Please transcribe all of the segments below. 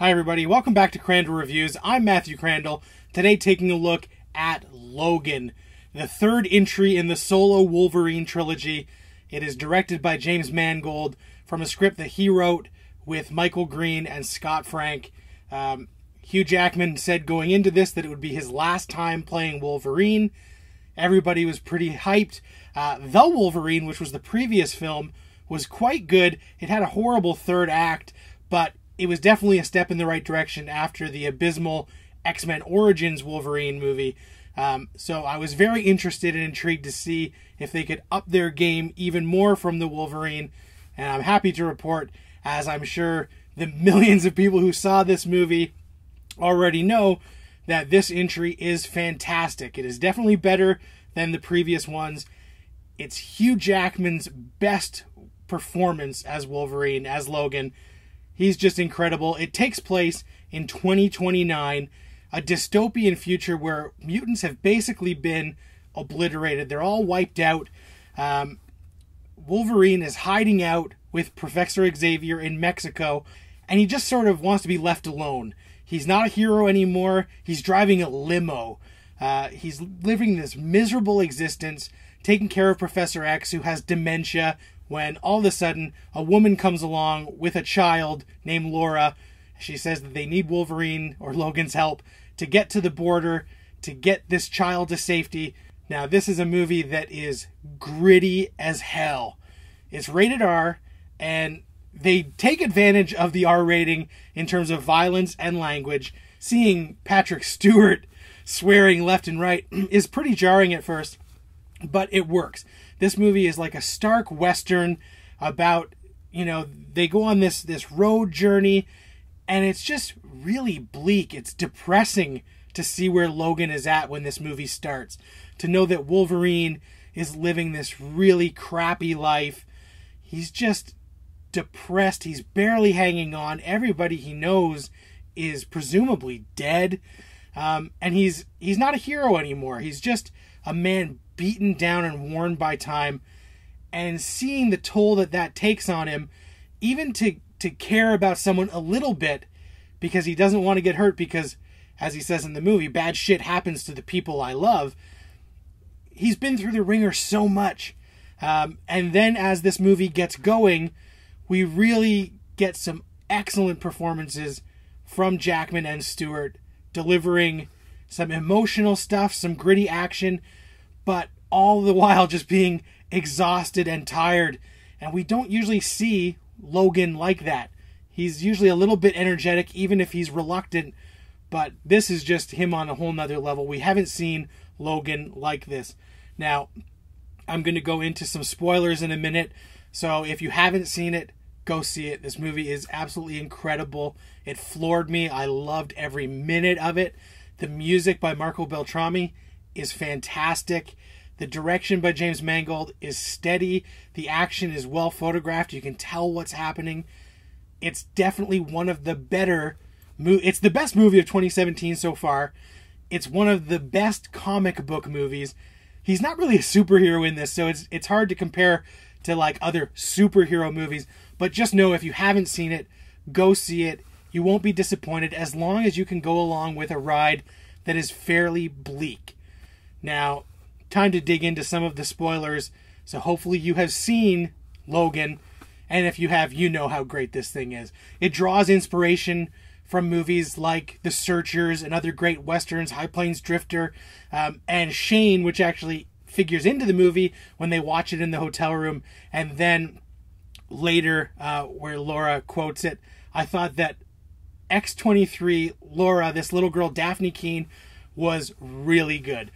Hi everybody, welcome back to Crandall Reviews. I'm Matthew Crandall. Today taking a look at Logan, the third entry in the solo Wolverine trilogy. It is directed by James Mangold from a script that he wrote with Michael Green and Scott Frank. Hugh Jackman said going into this that it would be his last time playing Wolverine. Everybody was pretty hyped. The Wolverine, which was the previous film, was quite good. It had a horrible third act, but it was definitely a step in the right direction after the abysmal X-Men Origins Wolverine movie. So I was very interested and intrigued to see if they could up their game even more from the Wolverine. And I'm happy to report, as I'm sure the millions of people who saw this movie already know, that this entry is fantastic. It is definitely better than the previous ones. It's Hugh Jackman's best performance as Wolverine, as Logan. He's just incredible. It takes place in 2029, a dystopian future where mutants have basically been obliterated. They're all wiped out. Wolverine is hiding out with Professor Xavier in Mexico, and he just sort of wants to be left alone. He's not a hero anymore. He's driving a limo. He's living this miserable existence, taking care of Professor X, who has dementia, when all of a sudden a woman comes along with a child named Laura. She says that they need Wolverine or Logan's help to get to the border, to get this child to safety. Now, this is a movie that is gritty as hell. It's rated R, and they take advantage of the R rating in terms of violence and language. Seeing Patrick Stewart swearing left and right is pretty jarring at first, but it works. This movie is like a stark Western about, they go on this road journey, and it's just really bleak. It's depressing to see where Logan is at when this movie starts. To know that Wolverine is living this really crappy life. He's just depressed. He's barely hanging on. Everybody he knows is presumably dead. And he's not a hero anymore. He's just a man beaten down and worn by time, and seeing the toll that takes on him, even to care about someone a little bit, because he doesn't want to get hurt, because, as he says in the movie, bad shit happens to the people I love. He's been through the ringer so much. And then as this movie gets going, we really get some excellent performances from Jackman and Stewart, delivering some emotional stuff, some gritty action, but all the while just being exhausted and tired. And we don't usually see Logan like that. He's usually a little bit energetic, even if he's reluctant, but this is just him on a whole nother level. We haven't seen Logan like this. Now, I'm going to go into some spoilers in a minute, so if you haven't seen it, go see it. This movie is absolutely incredible. It floored me. I loved every minute of it. The music by Marco Beltrami is fantastic. The direction by James Mangold is steady. The action is well photographed. You can tell what's happening. It's definitely one of the better... It's the best movie of 2017 so far. It's one of the best comic book movies. He's not really a superhero in this, so it's hard to compare to like other superhero movies. But just know, if you haven't seen it, go see it. You won't be disappointed, as long as you can go along with a ride that is fairly bleak. Now, time to dig into some of the spoilers. So hopefully you have seen Logan, and if you have, you know how great this thing is. It draws inspiration from movies like The Searchers and other great westerns, High Plains Drifter, and Shane, which actually figures into the movie when they watch it in the hotel room. And then later, where Laura quotes it, I thought that X-23 Laura, this little girl Daphne Keene, was really good.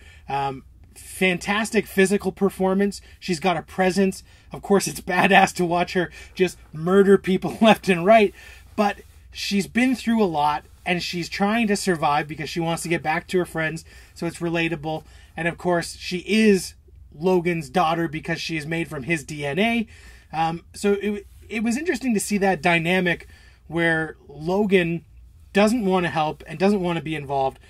Fantastic physical performance. She's got a presence. Of course, it's badass to watch her just murder people left and right, but she's been through a lot, and she's trying to survive because she wants to get back to her friends, so it's relatable. And of course, she is Logan's daughter because she is made from his DNA. So it was interesting to see that dynamic where Logan doesn't want to help and doesn't want to be involved,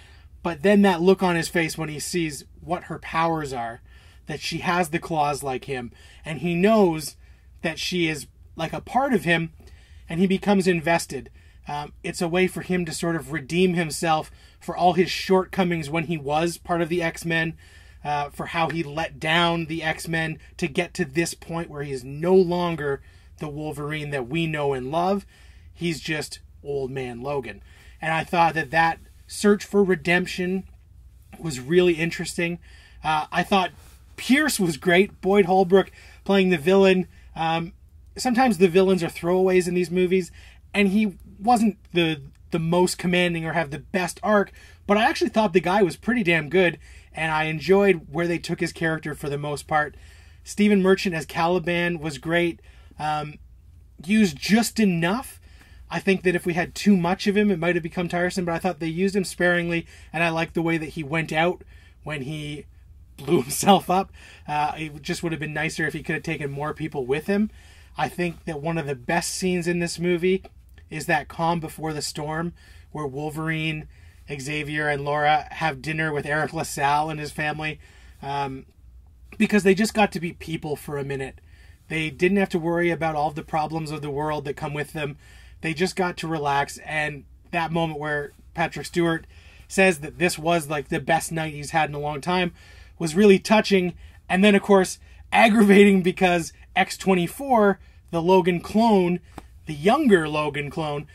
but then that look on his face when he sees what her powers are, that she has the claws like him, and he knows that she is like a part of him, and he becomes invested. It's a way for him to sort of redeem himself for all his shortcomings when he was part of the X-Men, for how he let down the X-Men to get to this point where he is no longer the Wolverine that we know and love. He's just old man Logan. And I thought that search for redemption was really interesting. I thought Pierce was great. Boyd Holbrook playing the villain. Sometimes the villains are throwaways in these movies, and he wasn't the most commanding or have the best arc, but I actually thought the guy was pretty damn good, and I enjoyed where they took his character for the most part. Stephen Merchant as Caliban was great. Used just enough. I think that if we had too much of him, it might have become tiresome, but I thought they used him sparingly, and I liked the way that he went out when he blew himself up. It just would have been nicer if he could have taken more people with him. I think that one of the best scenes in this movie is that calm before the storm where Wolverine, Xavier, and Laura have dinner with Eric LaSalle and his family, because they just got to be people for a minute. They didn't have to worry about all the problems of the world that come with them. They just got to relax, and that moment where Patrick Stewart says that this was like the best night he's had in a long time was really touching, and then of course aggravating because X-24, the Logan clone, the younger Logan clone,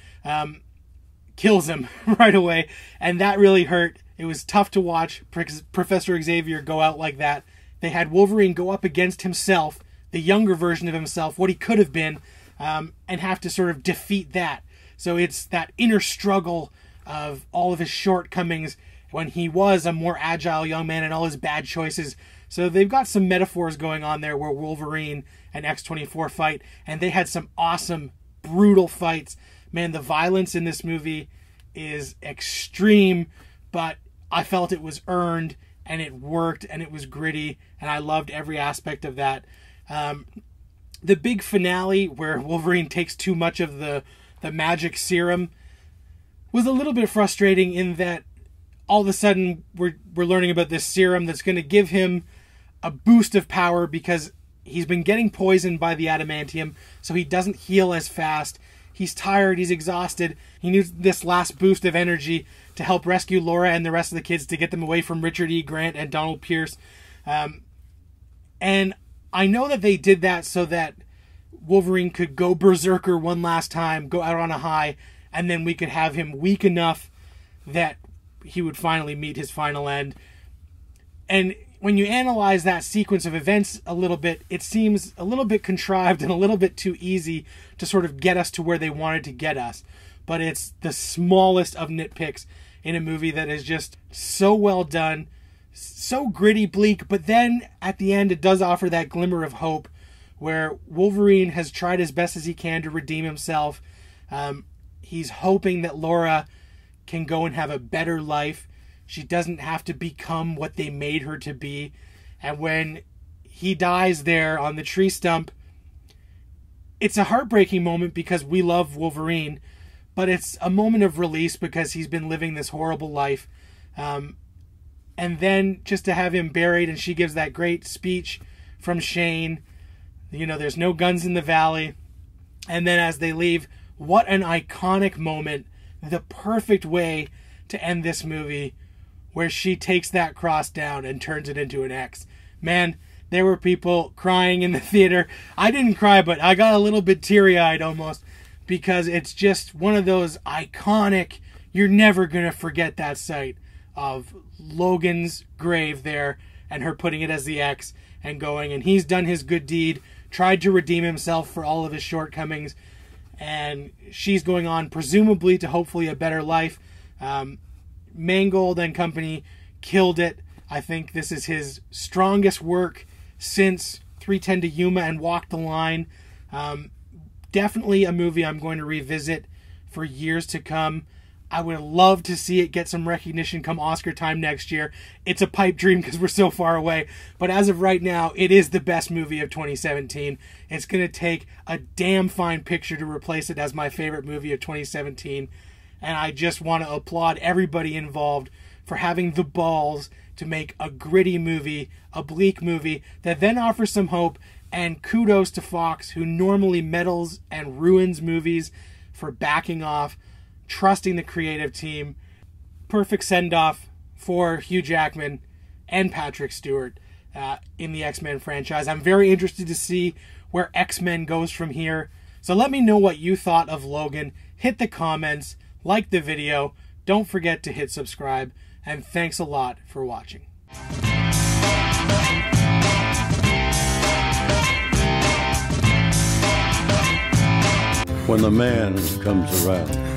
kills him right away, and that really hurt. It was tough to watch Professor Xavier go out like that. They had Wolverine go up against himself, the younger version of himself, what he could have been, and have to sort of defeat that. So it's that inner struggle of all of his shortcomings when he was a more agile young man and all his bad choices. So they've got some metaphors going on there where Wolverine and X-24 fight, and they had some awesome, brutal fights. Man, the violence in this movie is extreme, but I felt it was earned, and it worked, and it was gritty, and I loved every aspect of that. The big finale where Wolverine takes too much of the magic serum was a little bit frustrating in that all of a sudden we're learning about this serum that's going to give him a boost of power because he's been getting poisoned by the adamantium, so he doesn't heal as fast. He's tired, he's exhausted. He needs this last boost of energy to help rescue Laura and the rest of the kids, to get them away from Richard E. Grant and Donald Pierce. And I know that they did that so that Wolverine could go berserker one last time, go out on a high, and then we could have him weak enough that he would finally meet his final end. And when you analyze that sequence of events a little bit, it seems a little bit contrived and a little bit too easy to sort of get us to where they wanted to get us. But it's the smallest of nitpicks in a movie that is just so well done, so gritty, bleak, but then at the end it does offer that glimmer of hope where Wolverine has tried as best as he can to redeem himself. He's hoping that Laura can go and have a better life. She doesn't have to become what they made her to be. And when he dies there on the tree stump, it's a heartbreaking moment because we love Wolverine, but it's a moment of release because he's been living this horrible life. And then just to have him buried, and she gives that great speech from Shane, you know, there's no guns in the valley. And then as they leave, what an iconic moment, the perfect way to end this movie, where she takes that cross down and turns it into an X. Man, there were people crying in the theater. I didn't cry, but I got a little bit teary-eyed almost, because it's just one of those iconic, you're never going to forget that sight of Logan's grave there and her putting it as the X and going, and he's done his good deed, tried to redeem himself for all of his shortcomings, and she's going on presumably to hopefully a better life. Mangold and company killed it. I think this is his strongest work since 3:10 to Yuma and Walk the Line. Definitely a movie I'm going to revisit for years to come. I would love to see it get some recognition come Oscar time next year. It's a pipe dream because we're so far away. But as of right now, it is the best movie of 2017. It's going to take a damn fine picture to replace it as my favorite movie of 2017. And I just want to applaud everybody involved for having the balls to make a gritty movie, a bleak movie, that then offers some hope. And kudos to Fox, who normally meddles and ruins movies, for backing off. trusting the creative team. Perfect send-off for Hugh Jackman and Patrick Stewart in the X-Men franchise. I'm very interested to see where X-Men goes from here. So let me know what you thought of Logan. Hit the comments, like the video, don't forget to hit subscribe, and thanks a lot for watching. When the man comes around.